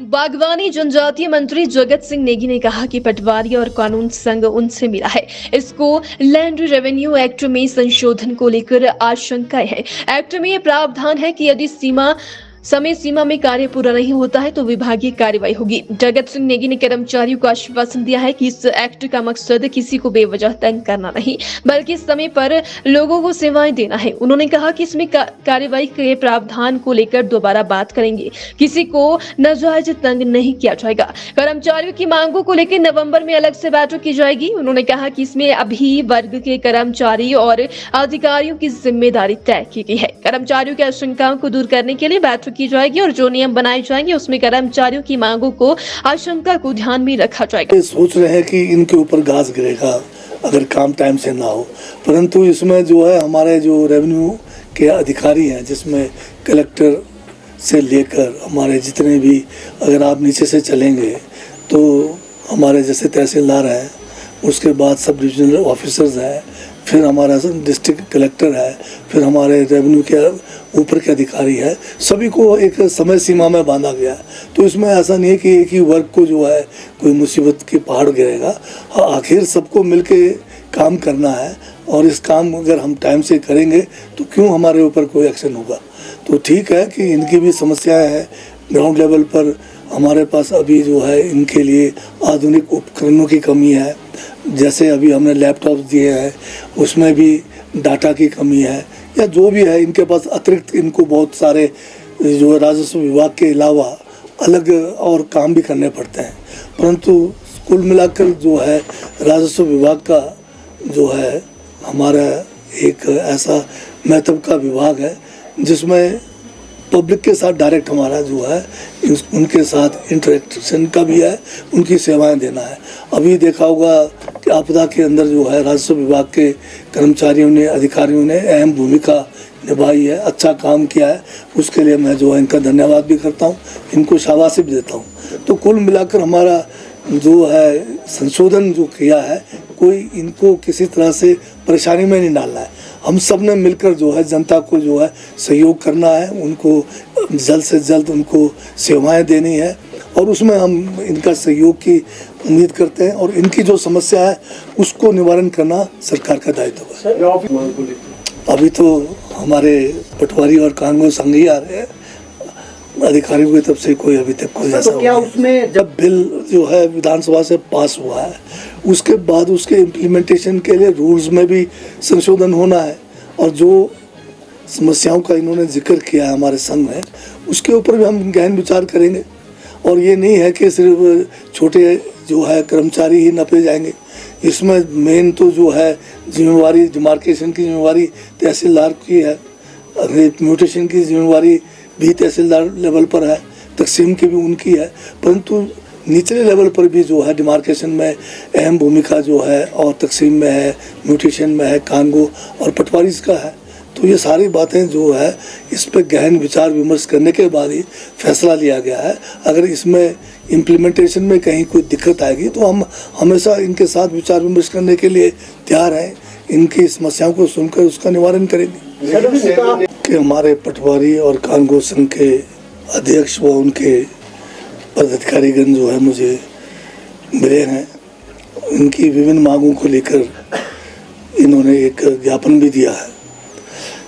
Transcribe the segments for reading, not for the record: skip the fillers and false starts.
बागवानी जनजातीय मंत्री जगत सिंह नेगी ने कहा कि पटवारी और कानून संघ उनसे मिला है। इसको लैंड रेवेन्यू एक्ट में संशोधन को लेकर आशंकाएं हैं। एक्ट में यह प्रावधान है कि यदि समय सीमा में कार्य पूरा नहीं होता है तो विभागीय कार्रवाई होगी। जगत सिंह नेगी ने कर्मचारियों को आश्वासन दिया है कि इस एक्ट का मकसद किसी को बेवजह तंग करना नहीं, बल्कि समय पर लोगों को सेवाएं देना है। उन्होंने कहा कि इसमें कार्रवाई के प्रावधान को लेकर दोबारा बात करेंगे। किसी को नाजायज तंग नहीं किया जाएगा। कर्मचारियों की मांगों को लेकर नवंबर में अलग से बैठक की जाएगी। उन्होंने कहा कि इसमें अभी वर्ग के कर्मचारी और अधिकारियों की जिम्मेदारी तय की गई है। कर्मचारियों की आशंकाओं को दूर करने के लिए बैठक की जाएगी और जो नियम बनाए जाएंगे उसमें कर्मचारियों की मांगों को आशंका को ध्यान में रखा जाएगा। सोच रहे हैं कि इनके ऊपर घास गिरेगा अगर काम टाइम से ना हो, परंतु इसमें जो है हमारे जो रेवेन्यू के अधिकारी हैं, जिसमें कलेक्टर से लेकर हमारे जितने भी, अगर आप नीचे से चलेंगे तो हमारे जैसे तहसीलदार हैं, उसके बाद सब डिविजनल ऑफिसर्स हैं, फिर हमारा डिस्ट्रिक्ट कलेक्टर है, फिर हमारे रेवेन्यू के ऊपर के अधिकारी है, सभी को एक समय सीमा में बांधा गया है। तो इसमें ऐसा नहीं है कि एक ही वर्ग को जो है कोई मुसीबत की पहाड़ गिरेगा। आखिर सबको मिलके काम करना है और इस काम अगर हम टाइम से करेंगे तो क्यों हमारे ऊपर कोई एक्शन होगा। तो ठीक है कि इनकी भी समस्याएं हैं ग्राउंड लेवल पर। हमारे पास अभी जो है इनके लिए आधुनिक उपकरणों की कमी है, जैसे अभी हमने लैपटॉप दिए हैं उसमें भी डाटा की कमी है, या जो भी है इनके पास अतिरिक्त इनको बहुत सारे जो राजस्व विभाग के अलावा अलग और काम भी करने पड़ते हैं। परंतु कुल मिलाकर जो है राजस्व विभाग का जो है हमारा एक ऐसा महत्व का विभाग है जिसमें पब्लिक के साथ डायरेक्ट हमारा जो है उनके साथ इंटरेक्शन का भी है, उनकी सेवाएं देना है। अभी देखा होगा कि आपदा के अंदर जो है राजस्व विभाग के कर्मचारियों ने, अधिकारियों ने अहम भूमिका निभाई है, अच्छा काम किया है। उसके लिए मैं जो है इनका धन्यवाद भी करता हूँ, इनको शाबाशी भी देता हूँ। तो कुल मिलाकर हमारा जो है संशोधन जो किया है, कोई इनको किसी तरह से परेशानी में नहीं डालना है। हम सब ने मिलकर जो है जनता को जो है सहयोग करना है, उनको जल्द से जल्द उनको सेवाएं देनी है और उसमें हम इनका सहयोग की उम्मीद करते हैं और इनकी जो समस्या है उसको निवारण करना सरकार का दायित्व है। अभी तो हमारे पटवारी और कानून संघ ही आ रहे हैं, अधिकारियों की तरफ से कोई अभी तक कोई ऐसा तो क्या उसमें जब बिल जो है विधानसभा से पास हुआ है उसके बाद उसके इम्प्लीमेंटेशन के लिए रूल्स में भी संशोधन होना है और जो समस्याओं का इन्होंने जिक्र किया है हमारे संघ में, उसके ऊपर भी हम गहन विचार करेंगे। और ये नहीं है कि सिर्फ छोटे जो है कर्मचारी ही नपे जाएंगे, इसमें मेन तो जो है जिम्मेवारी डिमार्केशन की जिम्मेवारी तहसीलदार की है, म्यूटेशन की जिम्मेवारी भी तहसीलदार लेवल पर है, तकसीम की भी उनकी है, परंतु निचले लेवल पर भी जो है डिमार्केशन में अहम भूमिका जो है और तकसीम में है, म्यूटेशन में है, कानगो और पटवारी का है। तो ये सारी बातें जो है इस पर गहन विचार विमर्श करने के बाद ही फैसला लिया गया है। अगर इसमें इम्प्लीमेंटेशन में कहीं कोई दिक्कत आएगी तो हम हमेशा इनके साथ विचार विमर्श करने के लिए तैयार हैं, इनकी समस्याओं को सुनकर उसका निवारण करेंगे। कि हमारे पटवारी और कानगो संघ के अध्यक्ष व उनके पदाधिकारीगण जो है मुझे मिले हैं, इनकी विभिन्न मांगों को लेकर इन्होंने एक ज्ञापन भी दिया है।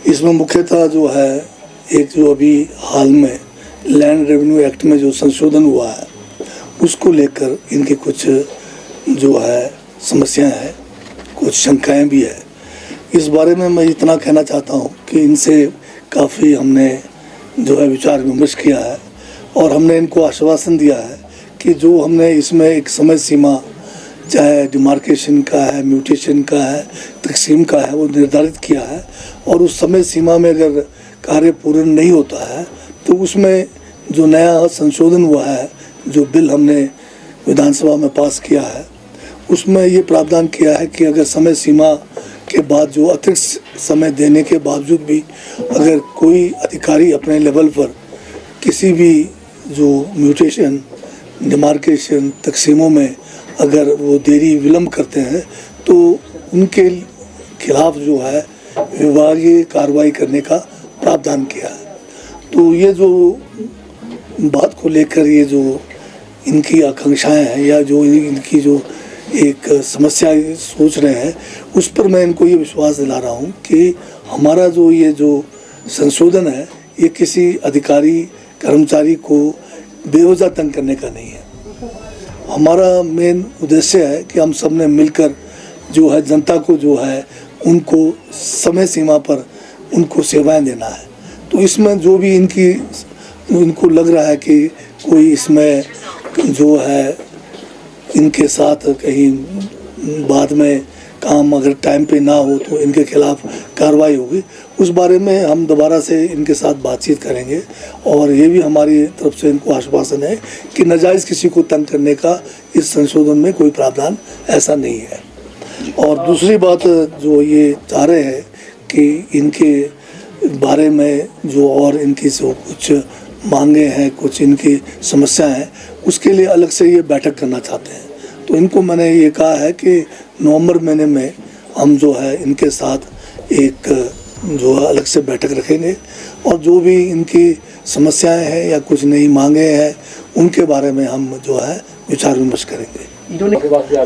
इसमें मुख्यतः जो है एक जो अभी हाल में लैंड रेवेन्यू एक्ट में जो संशोधन हुआ है उसको लेकर इनकी कुछ जो है समस्याएं हैं, कुछ शंकाएं भी है। इस बारे में मैं इतना कहना चाहता हूं कि इनसे काफ़ी हमने जो है विचार विमर्श किया है और हमने इनको आश्वासन दिया है कि जो हमने इसमें एक समय सीमा, चाहे डिमार्केशन का है, म्यूटेशन का है, तकसीम का है, वो निर्धारित किया है और उस समय सीमा में अगर कार्य पूर्ण नहीं होता है तो उसमें जो नया संशोधन हुआ है, जो बिल हमने विधानसभा में पास किया है, उसमें ये प्रावधान किया है कि अगर समय सीमा के बाद जो अतिरिक्त समय देने के बावजूद भी अगर कोई अधिकारी अपने लेवल पर किसी भी जो म्यूटेशन, डिमार्केशन, तकसीमों में अगर वो देरी विलम्ब करते हैं तो उनके खिलाफ जो है विभागीय कार्रवाई करने का प्रावधान किया है। तो ये जो बात को लेकर ये जो इनकी आकांक्षाएं हैं या जो इनकी जो एक समस्या सोच रहे हैं, उस पर मैं इनको ये विश्वास दिला रहा हूँ कि हमारा जो ये जो संशोधन है ये किसी अधिकारी कर्मचारी को बेवजह तंग करने का नहीं है। हमारा मेन उद्देश्य है कि हम सब ने मिलकर जो है जनता को जो है उनको समय सीमा पर उनको सेवाएं देना है। तो इसमें जो भी इनको लग रहा है कि कोई इसमें जो है इनके साथ कहीं बाद में काम अगर टाइम पे ना हो तो इनके खिलाफ कार्रवाई होगी, उस बारे में हम दोबारा से इनके साथ बातचीत करेंगे। और ये भी हमारी तरफ से इनको आश्वासन है कि नाजायज़ किसी को तंग करने का इस संशोधन में कोई प्रावधान ऐसा नहीं है। और दूसरी बात जो ये चाह रहे हैं कि इनके बारे में जो और इनकी जो कुछ मांगे हैं, कुछ इनकी समस्याएं हैं, उसके लिए अलग से ये बैठक करना चाहते हैं। तो इनको मैंने ये कहा है कि नवंबर महीने में हम जो है इनके साथ एक जो है अलग से बैठक रखेंगे और जो भी इनकी समस्याएं हैं या कुछ नई मांगे हैं उनके बारे में हम जो है विचार विमर्श करेंगे।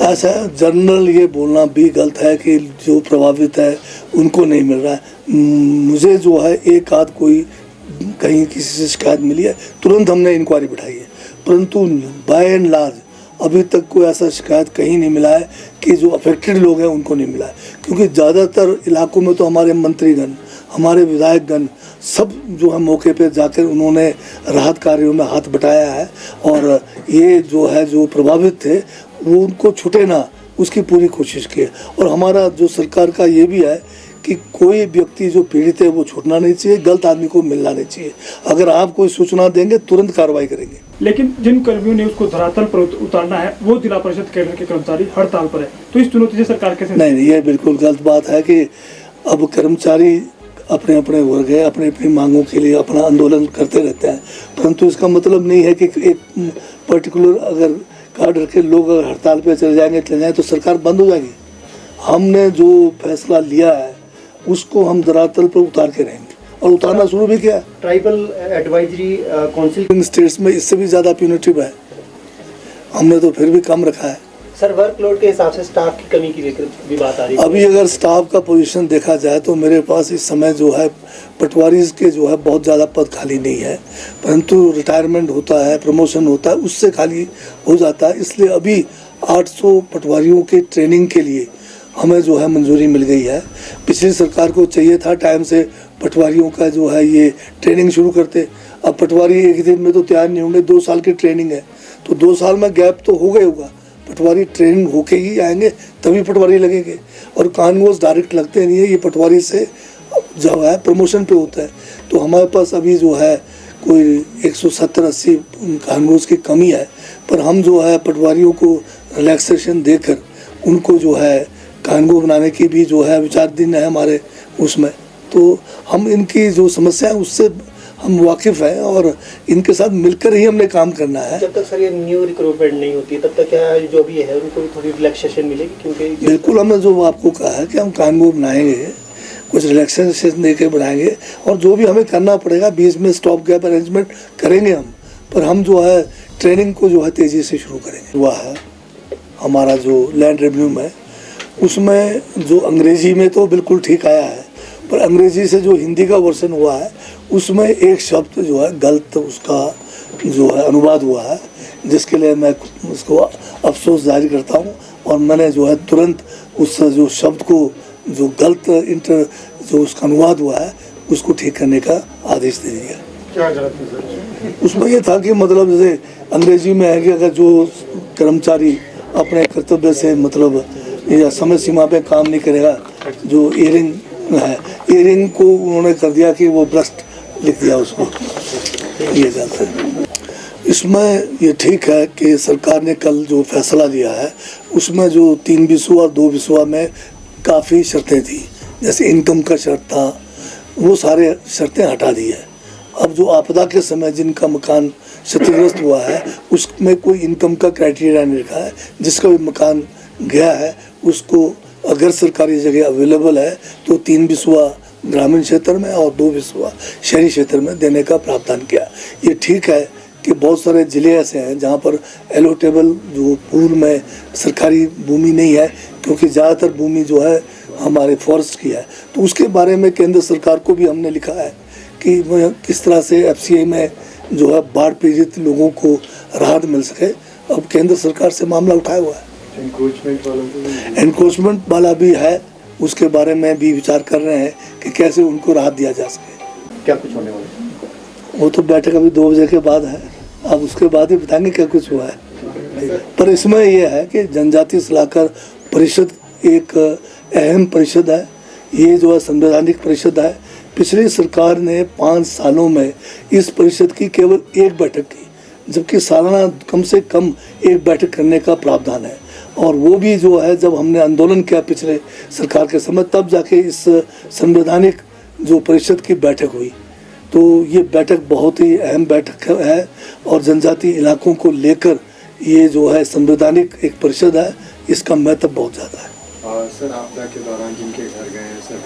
ऐसा जनरल ये बोलना भी गलत है कि जो प्रभावित है उनको नहीं मिल रहा है। मुझे जो है एक आध कोई कहीं किसी से शिकायत मिली है, तुरंत हमने इंक्वायरी बिठाई है, परंतु बाय एंड लार्ज अभी तक कोई ऐसा शिकायत कहीं नहीं मिला है कि जो अफेक्टेड लोग हैं उनको नहीं मिला है। क्योंकि ज़्यादातर इलाकों में तो हमारे मंत्रीगण, हमारे विधायकगण सब जो है मौके पे जाकर उन्होंने राहत कार्यों में हाथ बटाया है और ये जो है जो प्रभावित थे वो उनको छूटे ना, उसकी पूरी कोशिश की है। और हमारा जो सरकार का ये भी है कि कोई व्यक्ति जो पीड़ित है वो छूटना नहीं चाहिए, गलत आदमी को मिलना नहीं चाहिए। अगर आप कोई सूचना देंगे तुरंत कार्रवाई करेंगे। लेकिन जिन कर्मियों ने उसको धरातल पर उतारना है वो जिला परिषद केंद्र के कर्मचारी हड़ताल पर है, तो इस चुनौती से सरकार कैसे? नहीं, ये बिल्कुल गलत बात है कि अब कर्मचारी अपने अपने वर्ग है, अपनी अपनी मांगों के लिए अपना आंदोलन करते रहते हैं, परंतु इसका मतलब नहीं है कि एक पर्टिकुलर अगर कार्ड के लोग अगर हड़ताल पे चले जाएं तो सरकार बंद हो जाएगी। हमने जो फैसला लिया है उसको हम धरातल पर उतार के रहेंगे और उतारना शुरू भी किया। ट्राइबल एडवाइजरी काउंसिल स्टेट्स में इससे भी ज़्यादा प्यूनिटिव है, हमने तो फिर भी कम रखा है। सर, वर्कलोड के हिसाब से स्टाफ की कमी की भी बात आ रही है। अभी अगर स्टाफ का पोजीशन देखा जाए तो मेरे पास इस समय जो है पटवारी के जो है बहुत ज़्यादा पद खाली नहीं है, परंतु रिटायरमेंट होता है, प्रमोशन होता है, उससे खाली हो जाता है। इसलिए अभी 800 पटवारियों के ट्रेनिंग के लिए हमें जो है मंजूरी मिल गई है। पिछली सरकार को चाहिए था टाइम से पटवारियों का जो है ये ट्रेनिंग शुरू करते। अब पटवारी एक दिन में तो तैयार नहीं होंगे, 2 साल की ट्रेनिंग है, तो 2 साल में गैप तो हो गया होगा। पटवारी ट्रेनिंग होके ही आएंगे तभी पटवारी लगेंगे और कानून डायरेक्ट लगते नहीं है, ये पटवारी से जो है प्रमोशन पे होता है। तो हमारे पास अभी जो है कोई 170-80 कानून की कमी है, पर हम जो है पटवारियों को रिलैक्सेशन देकर उनको जो है कानून बनाने की भी जो है विचार दिन है हमारे उसमें। तो हम इनकी जो समस्या है उससे हम वाकिफ़ हैं और इनके साथ मिलकर ही हमने काम करना है। जब तक सर ये न्यू रिक्रूटमेंट नहीं होती तब तक क्या जो भी है उनको भी थोड़ी रिलैक्सेशन मिलेगी? क्योंकि बिल्कुल हमने जो आपको कहा है कि हम कानून बनाएंगे, कुछ रिलैक्सेशन दे के बनाएंगे और जो भी हमें करना पड़ेगा बीच में स्टॉप गैप अरेंजमेंट करेंगे हम, पर हम जो है ट्रेनिंग को जो है तेज़ी से शुरू करेंगे। हुआ है हमारा जो लैंड रेवेन्यू में, उसमें जो अंग्रेजी में तो बिल्कुल ठीक आया है, पर अंग्रेजी से जो हिंदी का वर्जन हुआ है उसमें एक शब्द जो है गलत उसका जो है अनुवाद हुआ है, जिसके लिए मैं उसको अफसोस जारी करता हूँ और मैंने जो है तुरंत उस जो शब्द को जो गलत जो उसका अनुवाद हुआ है उसको ठीक करने का आदेश दे दिया। क्या गलत है सर? उसमें ये था कि मतलब जैसे अंग्रेजी में है कि अगर जो कर्मचारी अपने कर्तव्य से मतलब या समय सीमा पे काम नहीं करेगा, जो ईयरिंग है, ईयरिंग को उन्होंने कर दिया कि वो भ्रष्ट लिख दिया उसको, ये जाता है। इसमें ये ठीक है कि सरकार ने कल जो फैसला लिया है उसमें जो 3 विषुआ और 2 विषुआ में काफ़ी शर्तें थी, जैसे इनकम का शर्त था, वो सारे शर्तें हटा दी है। अब जो आपदा के समय जिनका मकान क्षतिग्रस्त हुआ है उसमें कोई इनकम का क्राइटेरिया नहीं रखा है। जिसका भी मकान गया है उसको अगर सरकारी जगह अवेलेबल है तो 3 विषुआ ग्रामीण क्षेत्र में और 2 विषुआ शहरी क्षेत्र में देने का प्रावधान किया। ये ठीक है कि बहुत सारे ज़िले ऐसे हैं जहाँ पर एलोटेबल जो पूर्व में सरकारी भूमि नहीं है, क्योंकि ज़्यादातर भूमि जो है हमारे फॉरेस्ट की है। तो उसके बारे में केंद्र सरकार को भी हमने लिखा है कि किस तरह से FCI में जो है बाढ़ पीड़ित लोगों को राहत मिल सके। अब केंद्र सरकार से मामला उठाया हुआ है, एनक्रोचमेंट वाला भी है, उसके बारे में भी विचार कर रहे हैं कि कैसे उनको राहत दिया जा सके। क्या कुछ होने वाला है? वो तो बैठक अभी 2 बजे के बाद है, अब उसके बाद ही बताएंगे क्या कुछ हुआ है। पर इसमें यह है कि जनजातीय सलाहकार परिषद एक अहम परिषद है, ये जो है संवैधानिक परिषद है। पिछली सरकार ने 5 सालों में इस परिषद की केवल 1 बैठक की, जबकि सालाना कम से कम 1 बैठक करने का प्रावधान है। और वो भी जो है जब हमने आंदोलन किया पिछले सरकार के समय, तब जाके इस संवैधानिक जो परिषद की बैठक हुई। तो ये बैठक बहुत ही अहम बैठक है और जनजातीय इलाकों को लेकर ये जो है संवैधानिक एक परिषद है, इसका महत्व बहुत ज़्यादा है। सर, आपदा के दौरान जिनके घर गए हैं सर